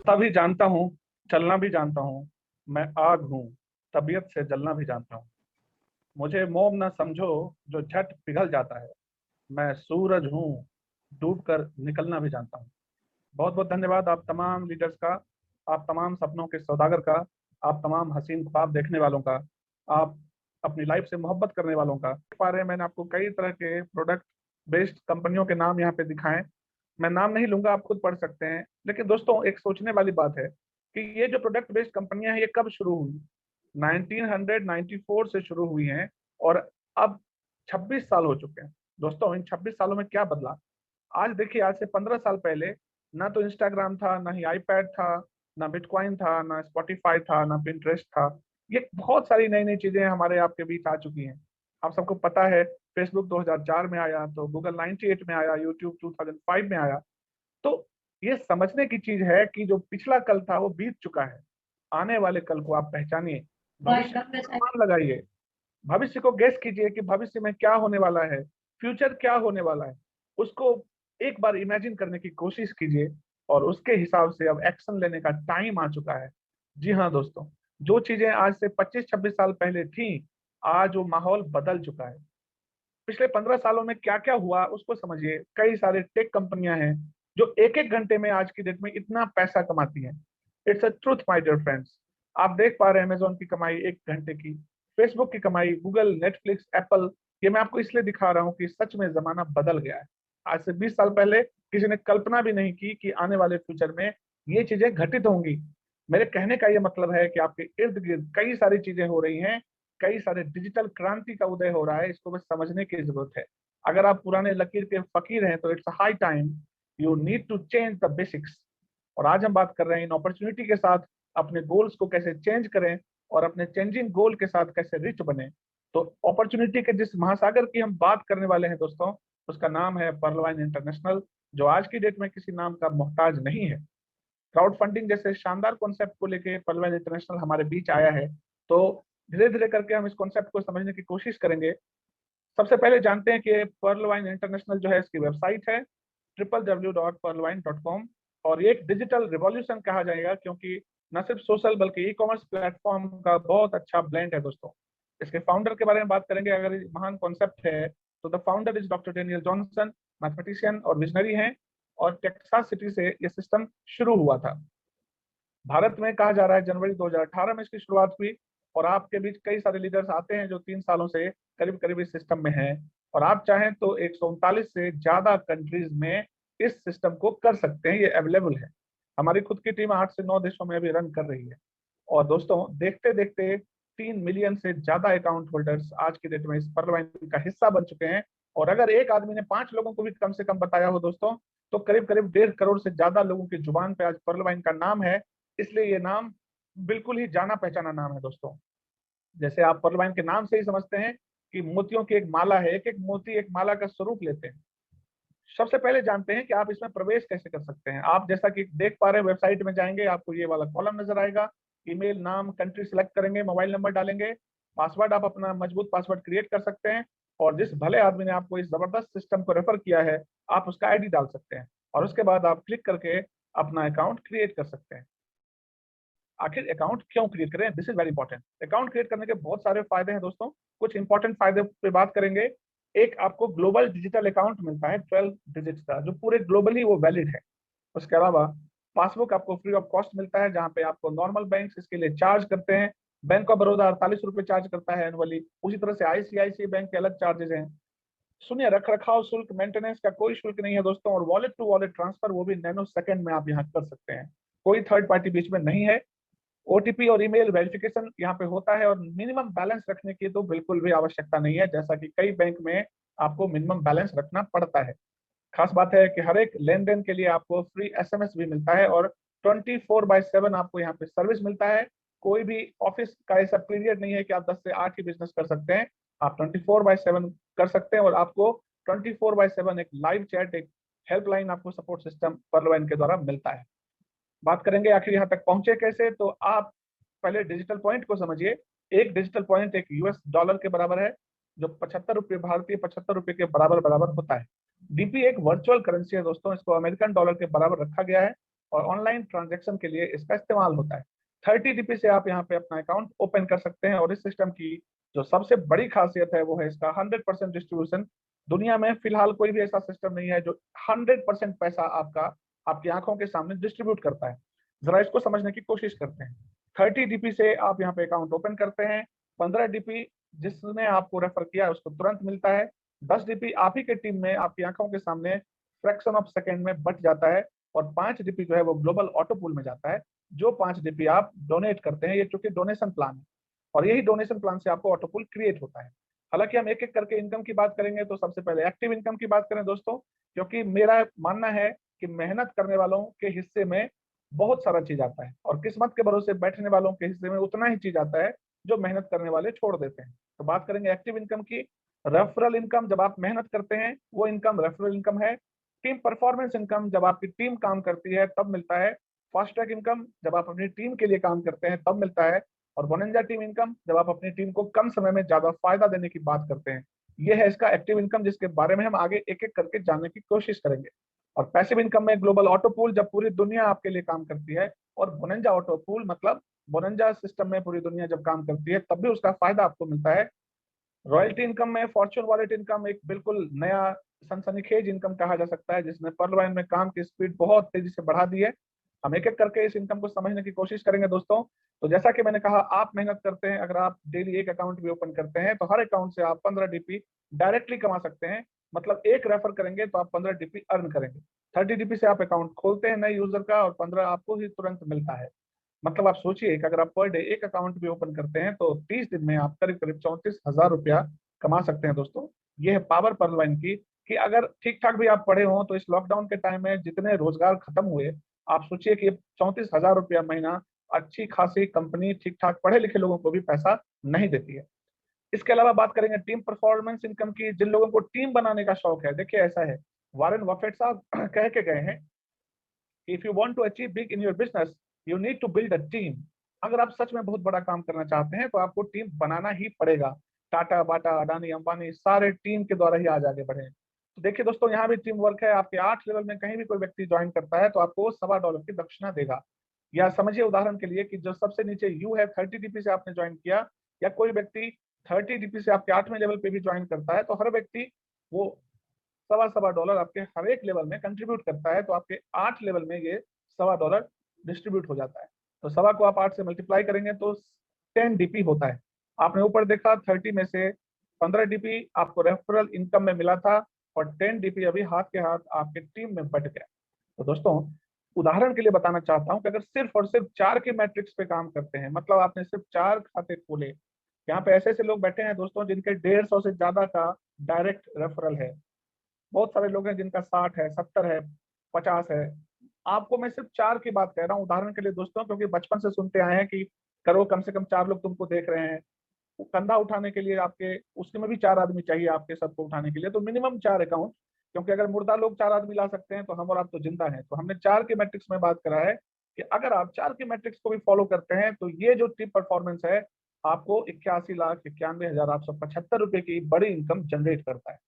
तभी जानता हूँ, चलना भी जानता हूँ। मैं आग हूँ, तबीयत से जलना भी जानता हूँ। मुझे मोम न समझो जो झट पिघल जाता है। मैं सूरज हूँ, डूब कर निकलना भी जानता हूँ। बहुत बहुत धन्यवाद आप तमाम लीडर्स का, आप तमाम सपनों के सौदागर का, आप तमाम हसीन ख्वाब देखने वालों का, आप अपनी लाइफ से मोहब्बत करने वालों का। देख पा रहे हैं, मैंने आपको कई तरह के प्रोडक्ट बेस्ड कंपनियों के नाम यहाँ पे दिखाएं। मैं नाम नहीं लूंगा, आप खुद पढ़ सकते हैं। लेकिन दोस्तों, एक सोचने वाली बात है कि ये जो प्रोडक्ट बेस्ड कंपनियां हैं, ये कब शुरू हुई? 1994 से शुरू हुई हैं और अब 26 साल हो चुके हैं। दोस्तों, इन 26 सालों में क्या बदला? आज देखिए, आज से 15 साल पहले ना तो इंस्टाग्राम था, ना ही आईपैड था, ना बिटकॉइन था, ना स्पॉटिफाई था, ना पिंटरेस्ट था। ये बहुत सारी नई नई चीजें हमारे आपके बीच आ चुकी हैं। आप सबको पता है, फेसबुक 2004 में आया, तो गूगल 98 में आया, यूट्यूब 2005 में आया। तो ये समझने की चीज है कि जो पिछला कल था वो बीत चुका है। आने वाले कल को आप पहचानिए, भविष्य को अनुमान लगाइए, भविष्य को गेस कीजिए कि भविष्य में क्या होने वाला है, फ्यूचर क्या होने वाला है। उसको एक बार इमेजिन करने की कोशिश कीजिए और उसके हिसाब से अब एक्शन लेने का टाइम आ चुका है। जी हाँ दोस्तों, जो चीजें आज से 25-26 साल पहले थी, आज वो माहौल बदल चुका है। पिछले 15 सालों में क्या क्या हुआ उसको समझिए। कई सारे टेक कंपनियां हैं जो एक एक घंटे में आज की डेट में इतना पैसा कमाती हैं। It's a truth my dear friends. आप देख पा रहे हैं अमेजोन की कमाई एक घंटे की, फेसबुक की कमाई, गूगल, नेटफ्लिक्स, एप्पल। ये मैं आपको इसलिए दिखा रहा हूँ कि सच में जमाना बदल गया है। आज से 20 साल पहले किसी ने कल्पना भी नहीं की कि आने वाले फ्यूचर में ये चीजें घटित होंगी। मेरे कहने का ये मतलब है कि आपके इर्द गिर्द कई सारी चीजें हो रही हैं, कई सारे डिजिटल क्रांति का उदय हो रहा है। इसको बस समझने की जरूरत है। अगर आप पुराने लकीर के फकीर हैं तो it's high time you need to change the basics. और आज हम बात कर रहे हैं इन अपॉर्चुनिटी के साथ अपने गोल्स को कैसे चेंज करें और अपने चेंजिंग गोल के साथ कैसे रिच बने। तो अपॉर्चुनिटी के जिस महासागर की हम बात करने वाले हैं दोस्तों, उसका नाम है पर्लवाइन इंटरनेशनल, जो आज की डेट में किसी नाम का मोहताज नहीं है। क्राउड फंडिंग जैसे शानदार कॉन्सेप्ट को लेके पर्लवाइन इंटरनेशनल हमारे बीच आया है। तो धीरे धीरे करके हम इस कॉन्सेप्ट को समझने की कोशिश करेंगे। सबसे पहले जानते हैं कि पर्लवाइन इंटरनेशनल जो है, इसकी वेबसाइट है www.pearlwine.com। और ये एक डिजिटल रिवॉल्यूशन कहा जाएगा, क्योंकि न सिर्फ सोशल बल्कि ई कॉमर्स प्लेटफॉर्म का बहुत अच्छा ब्लेंड है दोस्तों। इसके फाउंडर के बारे में बात करेंगे। अगर ये महान कॉन्सेप्ट है तो the founder is doctor Daniel Johnson, mathematician और विजनरी हैं। और टेक्सास सिटी से ये सिस्टम शुरू हुआ था। भारत में कहा जा रहा है जनवरी 2018 में इसकी शुरुआत हुई। और आपके बीच कई सारे लीडर्स आते हैं जो 3 सालों से करीब करीब इस सिस्टम में हैं। और आप चाहें तो 139 से ज्यादा कंट्रीज में इस सिस्टम को कर सकते हैं। ये अवेलेबल है। हमारी खुद की टीम 8 से 9 देशों में अभी रन कर रही है। और दोस्तों, देखते देखते 3 मिलियन से ज्यादा अकाउंट होल्डर्स आज की डेट में इस पर्लवाइन का हिस्सा बन चुके हैं। और अगर एक आदमी ने 5 लोगों को भी कम से कम बताया हो दोस्तों, तो करीब करीब 1.5 करोड़ से ज्यादा लोगों की जुबान पे आज पर्लवाइन का नाम है। इसलिए ये नाम बिल्कुल ही जाना पहचाना नाम है दोस्तों। जैसे आप पर्लवाइन के नाम से ही समझते हैं कि मोतियों की एक माला है, एक एक मोती एक माला का स्वरूप लेते हैं। सबसे पहले जानते हैं कि आप इसमें प्रवेश कैसे कर सकते हैं। आप जैसा कि देख पा रहे हैं, वेबसाइट में जाएंगे, आपको ये वाला कॉलम नजर आएगा। ईमेल, नाम, कंट्री सिलेक्ट करेंगे, मोबाइल नंबर डालेंगे, पासवर्ड, आप अपना मजबूत पासवर्ड क्रिएट कर सकते हैं। और जिस भले आदमी ने आपको इस जबरदस्त सिस्टम को रेफर किया है, आप उसका आईडी डाल सकते हैं और उसके बाद आप क्लिक करके अपना अकाउंट क्रिएट कर सकते हैं। आखिर अकाउंट क्यों क्रिएट करें? This is very important. Account create करने के बहुत सारे फायदे हैं दोस्तों। कुछ इंपॉर्टेंट फायदे पे बात करेंगे। एक, आपको ग्लोबल डिजिटल अकाउंट मिलता है 12 डिजिट्स का, जो पूरे ग्लोबली वो वैलिड है। उसके अलावा पासबुक आपको फ्री ऑफ कॉस्ट मिलता है, जहां पे आपको नॉर्मल बैंक इसके लिए चार्ज करते हैं। बैंक ऑफ बड़ौदा 48 रुपए चार्ज करता है एनुअली। उसी तरह से आईसीआईसी बैंक के अलग चार्जेस हैं। सुनिए, रख रखाव शुल्क, मेंटेनेंस का कोई शुल्क नहीं है दोस्तों। और वॉलेट टू वॉलेट ट्रांसफर वो भी नैनो सेकंड में आप यहाँ कर सकते हैं। कोई थर्ड पार्टी बीच में नहीं है। ओटीपी और ईमेल वेरिफिकेशन यहाँ पे होता है। और मिनिमम बैलेंस रखने की तो बिल्कुल भी आवश्यकता नहीं है, जैसा कि कई बैंक में आपको मिनिमम बैलेंस रखना पड़ता है। खास बात है कि हर एक लेन देन के लिए आपको फ्री एसएमएस भी मिलता है। और 24/7 आपको यहाँ पे सर्विस मिलता है। कोई भी ऑफिस का ऐसा पीरियड नहीं है कि आप 10 से 8 ही बिजनेस कर सकते हैं। आप 24/7 कर सकते हैं। और आपको 24/7 एक लाइव चैट, एक हेल्पलाइन, आपको सपोर्ट सिस्टम पर्लवाइन के द्वारा मिलता है। बात करेंगे आखिर यहाँ तक पहुंचे कैसे। तो आप पहले डिजिटल पॉइंट को समझिए। एक डिजिटल पॉइंट एक यूएस डॉलर के बराबर है, जो 75 रुपये, भारतीय 75 रुपये के बराबर बराबर होता है। डीपी एक वर्चुअल करेंसी है दोस्तों। इसको अमेरिकन डॉलर के बराबर रखा गया है। और ऑनलाइन ट्रांजैक्शन के लिए इसका इस्तेमाल होता है। 30 DP से आप यहाँ पे अपना अकाउंट ओपन कर सकते हैं और इस सिस्टम की जो सबसे बड़ी खासियत है वो है इसका 100% डिस्ट्रीब्यूशन। दुनिया में फिलहाल कोई भी ऐसा सिस्टम नहीं है जो 100% पैसा आपका आपकी आंखों के सामने डिस्ट्रीब्यूट करता है। जरा इसको समझने की कोशिश करते हैं। 30 DP से आप यहाँ पे अकाउंट ओपन करते हैं। 15 DP जिसने आपको रेफर किया उसको तुरंत मिलता है। 10 DP आप ही के टीम में आपकी आंखों के सामने फ्रैक्शन ऑफ सेकेंड में बट जाता है। और 5 DP जो है वो ग्लोबल ऑटो पूल में जाता है। जो 5 DP आप डोनेट करते हैं, ये चूंकि डोनेशन प्लान है और यही डोनेशन प्लान से आपको ऑटो पूल क्रिएट होता है। हालांकि हम एक एक करके इनकम की बात करेंगे, तो सबसे पहले एक्टिव इनकम की बात करें दोस्तों, क्योंकि मेरा मानना है कि मेहनत करने वालों के हिस्से में बहुत सारा चीज आता है और किस्मत के भरोसे बैठने वालों के हिस्से में उतना ही चीज आता है जो मेहनत करने वाले छोड़ देते हैं। तो बात करेंगे एक्टिव इनकम की। रेफरल इनकम, जब आप मेहनत करते हैं वो इनकम रेफरल इनकम है। टीम परफॉर्मेंस इनकम, जब आपकी टीम काम करती है तब मिलता है। फास्ट ट्रैक इनकम, जब आप अपनी टीम के लिए काम करते हैं तब मिलता है। और बोनंजा टीम इनकम, जब आप अपनी टीम को कम समय में ज्यादा फायदा देने की बात करते हैं। ये है इसका एक्टिव इनकम, जिसके बारे में हम आगे एक एक करके जानने की कोशिश करेंगे। और पैसिव इनकम में ग्लोबल ऑटो पूल, जब पूरी दुनिया आपके लिए काम करती है। और बोनंजा ऑटो पूल मतलब बोनंजा सिस्टम में पूरी दुनिया जब काम करती है तब भी उसका फायदा आपको मिलता है। रॉयल्टी इनकम में फॉर्च्यून वॉलेट इनकम एक बिल्कुल नया सनसनीखेज इनकम कहा जा सकता है, जिसने पर्ल में काम की स्पीड बहुत तेजी से बढ़ा दी है। हम एक एक करके इस इनकम को समझने की कोशिश करेंगे दोस्तों। तो जैसा कि मैंने कहा, आप मेहनत करते हैं, अगर आप डेली एक अकाउंट भी ओपन करते हैं तो हर अकाउंट से आप 15 DP डायरेक्टली कमा सकते हैं। मतलब एक रेफर करेंगे तो आप 15 DP अर्न करेंगे। 30 DP से आप अकाउंट खोलते हैं नए यूजर का और 15 आपको ही तुरंत मिलता है। मतलब आप सोचिए कि अगर आप पर डे एक अकाउंट भी ओपन करते हैं तो 30 दिन में आप करीब करीब 34,000 रुपया कमा सकते हैं दोस्तों। ये है पावर पर्ल वाइन की, कि अगर ठीक ठाक भी आप पढ़े हों तो इस लॉकडाउन के टाइम में जितने रोजगार खत्म हुए, आप सोचिए कि 34,000 रुपया महीना अच्छी खासी कंपनी ठीक ठाक पढ़े लिखे लोगों को भी पैसा नहीं देती है। इसके अलावा बात करेंगे टीम परफॉर्मेंस इनकम की। जिन लोगों को टीम बनाने का शौक है, देखिए ऐसा है, वॉरेन बफेट साहब कह के गए हैं, if you want to achieve big in your business you need to build a team. अगर आप सच में बहुत बड़ा काम करना चाहते हैं तो आपको टीम बनाना ही पड़ेगा। टाटा, बाटा, अडानी, अंबानी सारे टीम के द्वारा ही आज आगे बढ़े। तो देखिए दोस्तों, यहाँ भी टीम वर्क है। आपके 8 लेवल में कहीं भी कोई व्यक्ति ज्वाइन करता है तो आपको $1.25 की दक्षिणा देगा। या समझिए उदाहरण के लिए कि जो सबसे नीचे यू है, 30 DP से आपने ज्वाइन किया, या कोई व्यक्ति 30 DP से आपके 8वें लेवल पे भी ज्वाइन करता है, तो हर व्यक्ति वो $1.25 आपके हर एक लेवल में कंट्रीब्यूट करता है। तो आपके 8 लेवल में ये $1.25 डिस्ट्रीब्यूट हो जाता है। तो सवा को आप 8 से मल्टीप्लाई करेंगे तो 10 DP होता है। आपने ऊपर देखा 30 में से 15 DP आपको रेफरल इनकम में मिला था और 10 DP अभी हाथ के हाथ आपके टीम में बट गया। तो दोस्तों, उदाहरण के लिए बताना चाहता हूं कि अगर सिर्फ और सिर्फ 4 के मैट्रिक्स पे काम करते हैं, मतलब आपने सिर्फ 4 खाते खोले। यहाँ पे ऐसे ऐसे लोग बैठे हैं दोस्तों जिनके 150 से ज्यादा का डायरेक्ट रेफरल है। बहुत सारे लोग हैं जिनका 60 है, 70 है, 50 है। आपको मैं सिर्फ 4 की बात कह रहा हूँ उदाहरण के लिए दोस्तों, क्योंकि बचपन से सुनते आए हैं कि करो, कम से कम 4 लोग तुमको देख रहे हैं। वो कंधा उठाने के लिए आपके उसके में भी 4 आदमी चाहिए आपके सबको उठाने के लिए, तो मिनिमम 4 अकाउंट। क्योंकि अगर मुर्दा लोग 4 आदमी ला सकते हैं तो हम और आप तो जिंदा हैं। तो हमने 4 के मैट्रिक्स में बात करा है कि अगर आप 4 के मैट्रिक्स को भी फॉलो करते हैं तो ये जो टिप परफॉर्मेंस है आपको 81,91,875 रुपए की बड़ी इनकम जनरेट करता है।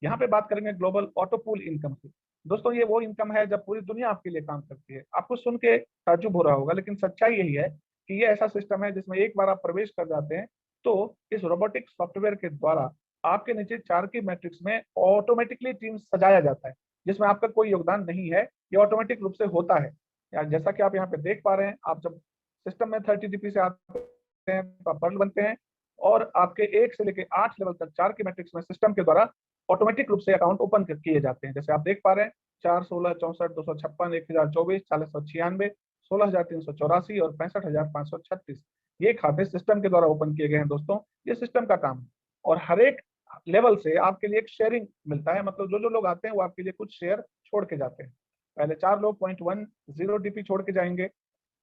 यहाँ पे बात करेंगे ग्लोबल ऑटो पूल इनकम की। दोस्तों, ये वो इनकम है जब पूरी दुनिया आपके लिए काम करती है। आपको सुन के ताज्जुब हो रहा होगा, लेकिन सच्चाई यही है कि ये ऐसा सिस्टम है जिसमें एक बार आप प्रवेश कर जाते हैं तो इस रोबोटिक सॉफ्टवेयर के द्वारा आपके नीचे 4 की मैट्रिक्स में ऑटोमेटिकली टीम सजाया जाता है, जिसमें आपका कोई योगदान नहीं है। ये ऑटोमेटिक रूप से होता है। या जैसा कि आप यहाँ पे देख पा रहे हैं, आप जब सिस्टम में 30 DP से आते हैं तो आप पर्ल बनते हैं और आपके 1 से लेकर 8 लेवल तक 4 की मैट्रिक्स में सिस्टम के द्वारा ऑटोमेटिक रूप से अकाउंट ओपन किए जाते हैं। जैसे आप देख पा रहे हैं, 4, 16, 64, 256, 1024, 4096, 16,384 और 65,536 ये खाते सिस्टम के द्वारा ओपन किए गए हैं दोस्तों। ये सिस्टम का काम है। और हर एक लेवल से आपके लिए एक शेयरिंग मिलता है, मतलब जो जो लोग आते हैं वो आपके लिए कुछ शेयर छोड़ के जाते हैं। पहले 4 लोग 0.10 DP छोड़ के जाएंगे।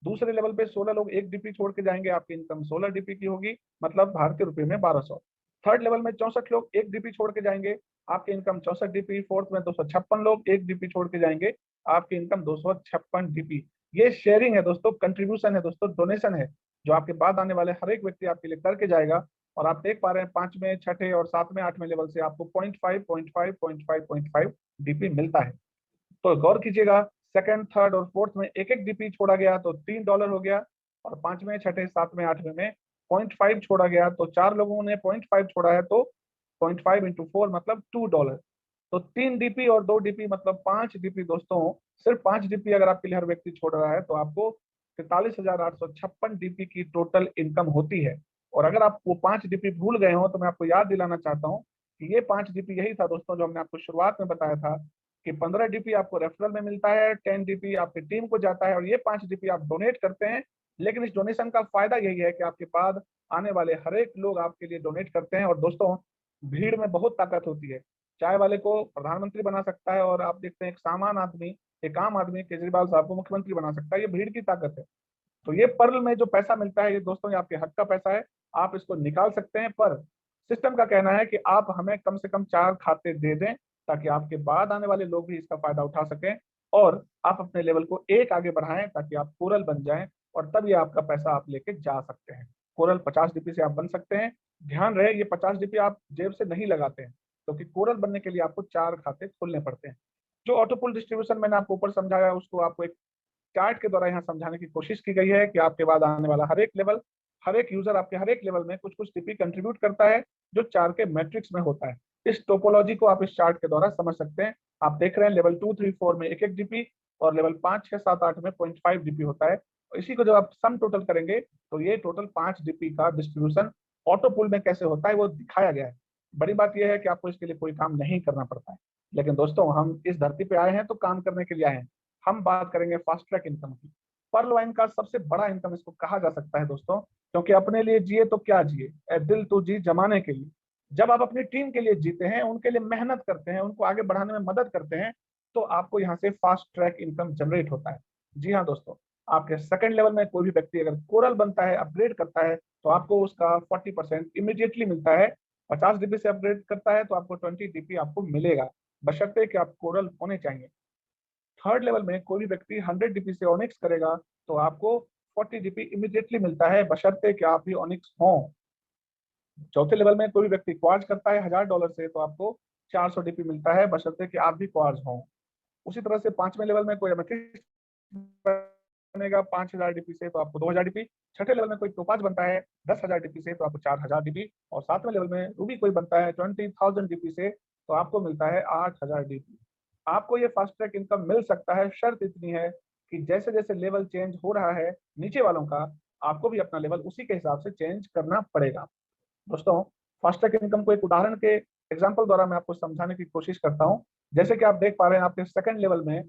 दूसरे लेवल पे 16 लोग 1 DP छोड़ के जाएंगे, आपकी इनकम 16 DP की होगी, मतलब भारतीय रुपए में 1200। थर्ड लेवल में 64 लोग 1 DP छोड़ के जाएंगे, आपकी इनकम 64 DP। फोर्थ में 256 लोग 1 DP छोड़ के जाएंगे, आपकी इनकम 256 DP। ये शेयरिंग है दोस्तों, कंट्रीब्यूशन है दोस्तों, डोनेशन है, जो आपके बाद आने वाले हर एक व्यक्ति आपके लिए करके जाएगा। और आप देख पा रहे हैं 5वें, 6ठे और 7वें, 8वें लेवल से आपको 0.5, 0.5, 0.5, 0.5 DP मिलता है। तो गौर कीजिएगा, सेकंड, थर्ड और फोर्थ में एक एक डीपी छोड़ा गया तो $3 हो गया, और पांचवें, छठे, सातवें, आठवें में 0.5 छोड़ा गया, तो 4 लोगों ने 0.5 छोड़ा है, तो 0.5 इंटू 4 मतलब $2। तो 3 डीपी और 2 डीपी मतलब 5 डीपी दोस्तों। सिर्फ 5 डीपी अगर आपके लिए हर व्यक्ति छोड़ रहा है तो आपको 43,856 डीपी की टोटल इनकम होती है। और अगर आप वो 5 डीपी भूल गए हो तो मैं आपको याद दिलाना चाहता हूँ कि ये 5 डीपी यही था दोस्तों जो हमने आपको शुरुआत में बताया था कि 15 डीपी आपको रेफरल में मिलता है, 10 डीपी आपकी टीम को जाता है, और ये 5 डीपी आप डोनेट करते हैं। लेकिन इस डोनेशन का फायदा यही है कि आपके बाद आने वाले हर एक लोग आपके लिए डोनेट करते हैं। और दोस्तों, भीड़ में बहुत ताकत होती है। चाय वाले को प्रधानमंत्री बना सकता है, और आप देखते हैं एक सामान्य आदमी, एक आम आदमी केजरीवाल साहब को मुख्यमंत्री बना सकता है। ये भीड़ की ताकत है। तो ये पर्ल में जो पैसा मिलता है ये दोस्तों, ये आपके हक का पैसा है, आप इसको निकाल सकते हैं। पर सिस्टम का कहना है कि आप हमें कम से कम 4 खाते दे दें ताकि आपके बाद आने वाले लोग भी इसका फायदा उठा सकें, और आप अपने लेवल को एक आगे बढ़ाएं ताकि आप कोरल बन जाएं, और तब ये आपका पैसा आप लेके जा सकते हैं। कोरल 50 डीपी से आप बन सकते हैं। ध्यान रहे, ये 50 डीपी आप जेब से नहीं लगाते हैं, क्योंकि कोरल बनने के लिए आपको 4 खाते खोलने पड़ते हैं। जो ऑटो पुल डिस्ट्रीब्यूशन मैंने आपको ऊपर समझाया, उसको आपको एक चार्ट के द्वारा यहाँ समझाने की कोशिश की गई है कि आपके बाद आने वाला हर एक लेवल, हर एक यूजर आपके हर एक लेवल में कुछ कुछ डीपी कंट्रीब्यूट करता है, जो 4 के मैट्रिक्स में होता है। इस टोपोलॉजी को आप इस चार्ट के द्वारा समझ सकते हैं। आप देख रहे हैं लेवल 2, 3, 4 में एक एक डीपी, और लेवल 5, 6, 7, 8 में 0.5 डीपी होता है। और इसी को जब आप सम टोटल करेंगे तो ये टोटल 5 डीपी का डिस्ट्रीब्यूशन ऑटो पुल में कैसे होता है वो दिखाया गया है। बड़ी बात यह है कि आपको इसके लिए कोई काम नहीं करना पड़ता है। लेकिन दोस्तों, हम इस धरती पे आए हैं तो काम करने के लिए आए हैं। हम बात करेंगे फास्ट ट्रैक इनकम की। पर्ल वाइन का सबसे बड़ा इनकम इसको कहा जा सकता है दोस्तों, क्योंकि अपने लिए जिए तो क्या जिए, ए दिल तो जी जमाने के लिए। जब आप अपनी टीम के लिए जीते हैं, उनके लिए मेहनत करते हैं, उनको आगे बढ़ाने में मदद करते हैं, तो आपको यहाँ से फास्ट ट्रैक इनकम जनरेट होता है। जी हाँ दोस्तों, आपके सेकंड लेवल में कोई भी व्यक्ति अगर कोरल बनता है, अपग्रेड करता है, तो आपको उसका 40% इमीडिएटली मिलता है। 50 डीपी से अपग्रेड करता है तो आपको 20 डीपी आपको मिलेगा, बशर्ते कि आप कोरल होने चाहिए। थर्ड लेवल में कोई भी व्यक्ति 100 डीपी से ऑनिक्स करेगा तो आपको 40 डीपी इमीडिएटली मिलता है, बशर्ते कि आप भी ऑनिक्स हो। चौथे लेवल में कोई भी व्यक्ति क्वार्ज करता है $1000 से तो आपको 400 डीपी मिलता है, बशर्ते कि आप भी क्वार्ज हो। उसी तरह से पांचवें लेवल में कोई एमेथिस्ट बनेगा 5000 डीपी से तो आपको 2000 डीपी। छठे लेवल में कोई टोपाज बनता है 10,000 डीपी से तो आपको 4000 डीपी। और सातवें लेवल में रूबी कोई बनता है 20,000 डीपी से तो आपको मिलता है 8000 डीपी। आपको ये फास्ट ट्रैक इनकम मिल सकता है, शर्त इतनी है कि जैसे जैसे लेवल चेंज हो रहा है नीचे वालों का, आपको भी अपना लेवल उसी के हिसाब से चेंज करना पड़ेगा। दोस्तों, फास्ट ट्रैक इनकम को एक उदाहरण के एग्जांपल द्वारा मैं आपको समझाने की कोशिश करता हूं। जैसे कि आप देख पा रहे हैं आपके सेकंड लेवल में,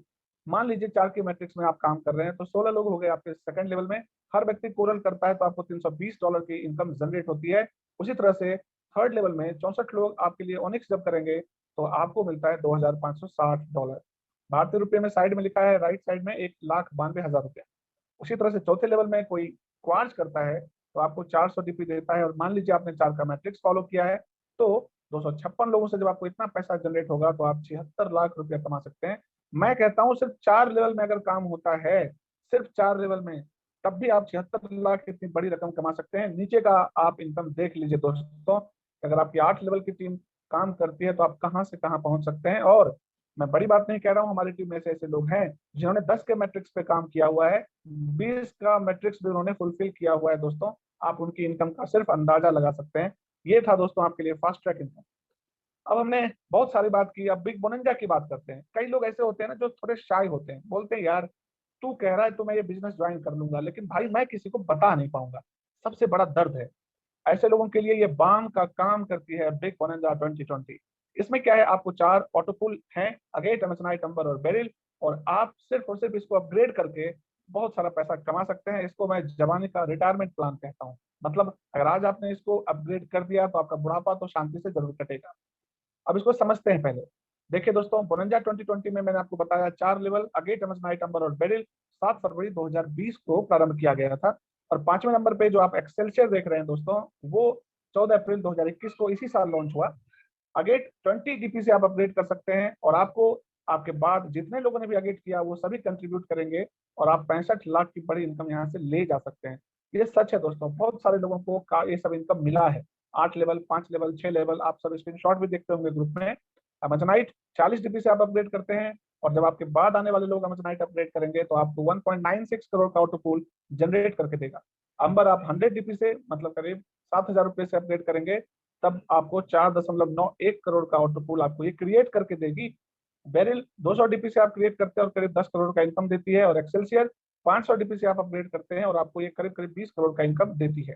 मान लीजिए 4 की मैट्रिक्स में आप काम कर रहे हैं, तो 16 लोग हो गए आपके सेकंड लेवल में। हर व्यक्ति कोरल करता है तो आपको $320 की इनकम जनरेट होती है। उसी तरह से थर्ड लेवल में 64 लोग आपके लिए ऑनिक्स जब करेंगे तो आपको मिलता है $2560। भारतीय रुपये में साइड में लिखा है, राइट साइड में 1,92,000 रुपये। उसी तरह से चौथे लेवल में कोई क्वार्ज करता है तो आपको 400 डीपी देता है, और मान लीजिए आपने 4 का मैट्रिक्स फॉलो किया है तो 256 लोगों से जब आपको इतना पैसा जनरेट होगा तो आप 76 लाख रुपया कमा सकते हैं। मैं कहता हूं सिर्फ 4 लेवल में अगर काम होता है, सिर्फ 4 लेवल में, तब भी आप 76 लाख इतनी बड़ी रकम कमा सकते हैं। नीचे का आप इनकम देख लीजिए दोस्तों, अगर आपकी 8 लेवल की टीम काम करती है तो आप कहां से कहां पहुंच सकते हैं। और मैं बड़ी बात नहीं कह रहा हूं, हमारी टीम में ऐसे लोग हैं जिन्होंने 10 के मैट्रिक्स पे काम किया हुआ है, 20 का मैट्रिक्स भी उन्होंने फुलफिल किया हुआ है। दोस्तों, आप उनकी इनकम का सिर्फ अंदाजा लगा सकते हैं। ये था दोस्तों आपके लिए फास्ट ट्रैक इनकम। अब हमने बहुत सारी बात की, अब बिग बोनंजा की बात करते हैं। कई लोग ऐसे होते हैं ना जो थोड़े शाय होते हैं, बोलते हैं यार तू कह रहा है तो मैं ये बिजनेस ज्वाइन कर लूंगा, लेकिन भाई मैं किसी को बता नहीं पाऊंगा, सबसे बड़ा दर्द है। ऐसे लोगों के लिए ये बाम का काम करती है बिग बोनंजा 2020। इसमें क्या है, आपको 4 ऑटोपुल हैं, अगेट, एमेसोनाइट, अम्बर और बेरिल, और आप सिर्फ और सिर्फ इसको अपग्रेड करके बहुत सारा पैसा कमा सकते हैं। इसको मैं जवानी का रिटायरमेंट प्लान कहता हूँ। मतलब अगर आज आपने इसको अपग्रेड कर दिया तो आपका बुढ़ापा तो शांति से जरूर कटेगा। अब इसको समझते हैं पहले। देखिए दोस्तों, बोनंजा 2020 में मैंने आपको बताया 4 लेवल, अगेट, एमेसोनाइट, अम्बर और बेरिल 7 फरवरी 2020 को प्रारंभ किया गया था। और 5वें नंबर पे जो आप एक्सेलशियर देख रहे हैं दोस्तों, वो 14 अप्रैल 2021 को इसी साल लॉन्च हुआ। अगेट 20 डीपी से आप अपग्रेड कर सकते हैं, और आपको आपके बाद जितने लोगों ने भी अगेट किया वो सभी कंट्रीब्यूट करेंगे, और आप 65 लाख की बड़ी इनकम यहाँ से ले जा सकते हैं। ये सच है दोस्तों, बहुत सारे लोगों को ये सब इनकम मिला है। 8 लेवल, 5 लेवल, 6 लेवल, आप सब स्क्रीनशॉट भी देखते होंगे ग्रुप में। अमेजोनाइट 40 डीबी से आप अपग्रेड करते हैं और जब आपके बाद आने वाले लोग अमेजोनाइट अपग्रेड करेंगे तो आपको 1.96 करोड़ का ऑटो पूल जनरेट करके देगा। अंबर आप 100 डीपी से मतलब करीब 7,000 रुपए से अपग्रेड करेंगे तब आपको 4.91 करोड़ का ऑटो पूल आपको ये क्रिएट करके देगी। बेरिल 200 डीपी से आप क्रिएट करते हैं और करीब 10 करोड़ का इनकम देती है, और एक्सेलसियर 500 डीपी से आप अपग्रेड करते हैं और आपको ये करीब करीब 20 करोड़ का इनकम देती है।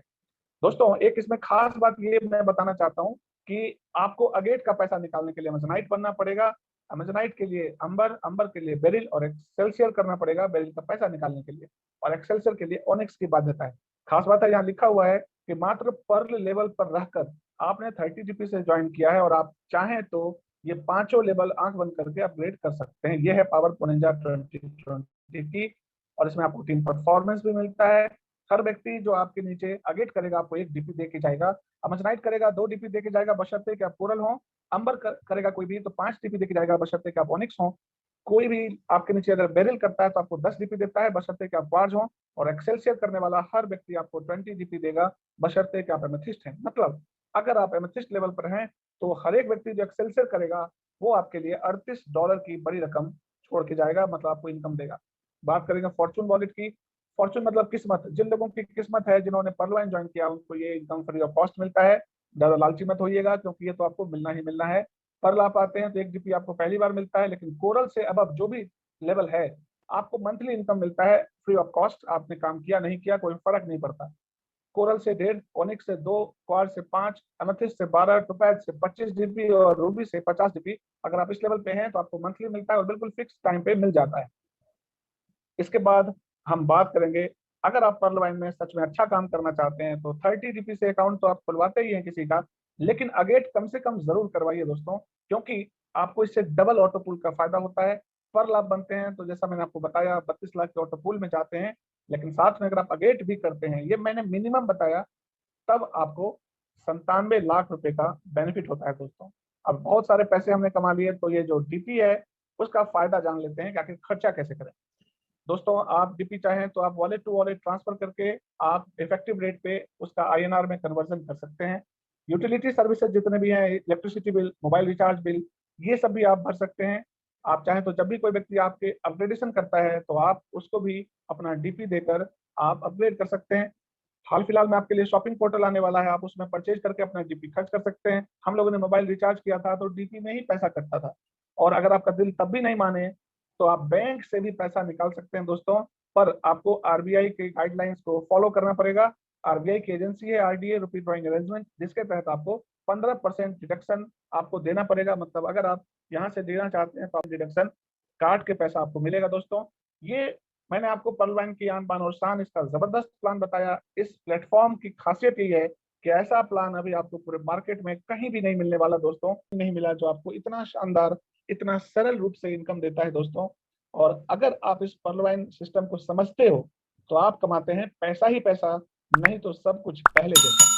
दोस्तों एक इसमें खास बात ये मैं बताना चाहता हूँ कि आपको अगेट का पैसा निकालने के लिए अमेजोनाइट बनना पड़ेगा, अमेजोनाइट के लिए अंबर, अंबर के लिए बेरिल और एक्सेलसियर करना पड़ेगा बेरिल का पैसा निकालने के लिए, और एक्सेलसियर के लिए ओनिक्स की बाध्यता है। खास बात है यहाँ लिखा हुआ है कि मात्र पर्ल लेवल पर रहकर आपने 30 जीपी से ज्वाइन किया है और आप चाहें तो ये पांचों लेवल आंख बंद करके अपग्रेड कर सकते हैं। ये है पावर पोनिंजा 2020 की, और इसमें आपको टीम परफॉर्मेंस भी मिलता है। हर व्यक्ति जो आपके नीचे अगेट करेगा आपको 1 डीपी दे के जाएगा, अमेजोनाइट करेगा 2 डीपी दे के जाएगा बशर्ते कि आप कोरल हो, अंबर करेगा कोई भी तो 5 डीपी दे के जाएगा बशर्ते कि आप ओनिक्स हो, कोई भी आपके नीचे अगर बेरिल करता है तो आपको 10 डीपी देता है बशर्ते कि आप क्वार्ज हो, और एक्सेलसियर करने वाला हर व्यक्ति आपको 20 डीपी देगा बशर्ते कि आप एमेथिस्ट हैं। मतलब अगर आप एमेथिस्ट लेवल पर हैं तो हर एक व्यक्ति जो एक्सेलसियर करेगा वो आपके लिए $38 की बड़ी रकम छोड़ के जाएगा, मतलब आपको इनकम देगा। बात करेंगे फॉर्चून वॉलेट की। फॉर्चून मतलब किस्मत, जिन लोगों की किस्मत है जिन्होंने पर्लवाइन ज्वाइन किया उनको ये इनकम फ्री ऑफ कॉस्ट मिलता है। ज्यादा लालची मत होइएगा क्योंकि ये तो आपको मिलना ही मिलना है। पर्ल आप आते हैं तो 1 जीपी आपको पहली बार मिलता है, लेकिन कोरल से अब जो भी लेवल है आपको मंथली इनकम मिलता है फ्री ऑफ कॉस्ट। आपने काम किया नहीं किया कोई फर्क नहीं पड़ता। कोरल से 1.5, ओनिक्स से 2, क्वार्ज से 5, एमेथिस्ट से 12, टोपैज से 25 डीपी और रूबी से 50 डीपी। अगर आप इस लेवल पे हैं तो आपको मंथली मिलता है और बिल्कुल फिक्स टाइम पे मिल जाता है। इसके बाद हम बात करेंगे, अगर आप पर्लवाइन में सच में अच्छा काम करना चाहते हैं तो 30 डीपी से अकाउंट तो आप खुलवाते ही हैं किसी का, लेकिन अगेट कम से कम जरूर करवाइए दोस्तों, क्योंकि आपको इससे डबल ऑटो पूल का फायदा होता है। पर्ल आप बनते हैं तो जैसा मैंने आपको बताया 32 लाख के ऑटो पूल में जाते हैं, लेकिन साथ में अगर आप अगेट भी करते हैं, ये मैंने मिनिमम बताया, तब आपको 97 लाख रुपए का बेनिफिट होता है दोस्तों। अब बहुत सारे पैसे हमने कमा लिए तो ये जो डीपी है उसका फायदा जान लेते हैं कि आखिर खर्चा कैसे करें। दोस्तों आप डीपी चाहें तो आप वॉलेट टू वॉलेट ट्रांसफर करके आप इफेक्टिव रेट पे उसका आईएनआर में कन्वर्जन कर सकते हैं। यूटिलिटी सर्विसेज जितने भी हैं, electricity bill, mobile recharge bill, ये सब भी आप भर सकते हैं। आप चाहें तो जब भी कोई व्यक्ति आपके अपग्रेडेशन करता है तो आप उसको भी अपना डीपी देकर आप अपग्रेड कर सकते हैं। हाल फिलहाल में आपके लिए शॉपिंग पोर्टल आने वाला है, आप उसमें परचेज करके अपना डीपी खर्च कर सकते हैं। हम लोगों ने मोबाइल रिचार्ज किया था तो डीपी में ही पैसा कटता था, और अगर आपका दिल तब भी नहीं माने तो आप बैंक से भी पैसा निकाल सकते हैं दोस्तों, पर आपको आरबीआई के गाइडलाइंस को फॉलो करना पड़ेगा। आरबीआई की एजेंसी है आरडीए रुपी ड्रॉइंग अरेंजमेंट, जिसके तहत आपको 15% डिडक्शन आपको देना पड़ेगा। मतलब अगर आप यहाँ से देना चाहते हैं तो आप डिडक्शन काट के पैसा आपको मिलेगा दोस्तों। ये मैंने आपको पर्लवाइन की आन बान और शान इसका जबरदस्त प्लान बताया। इस प्लेटफॉर्म की खासियत ये है कि ऐसा प्लान अभी आपको पूरे मार्केट में कहीं भी नहीं मिलने वाला दोस्तों, नहीं मिला जो आपको इतना शानदार, इतना सरल रूप से इनकम देता है दोस्तों। और अगर आप इस पर्लवाइन सिस्टम को समझते हो तो आप कमाते हैं पैसा ही पैसा, नहीं तो सब कुछ पहले जैसा।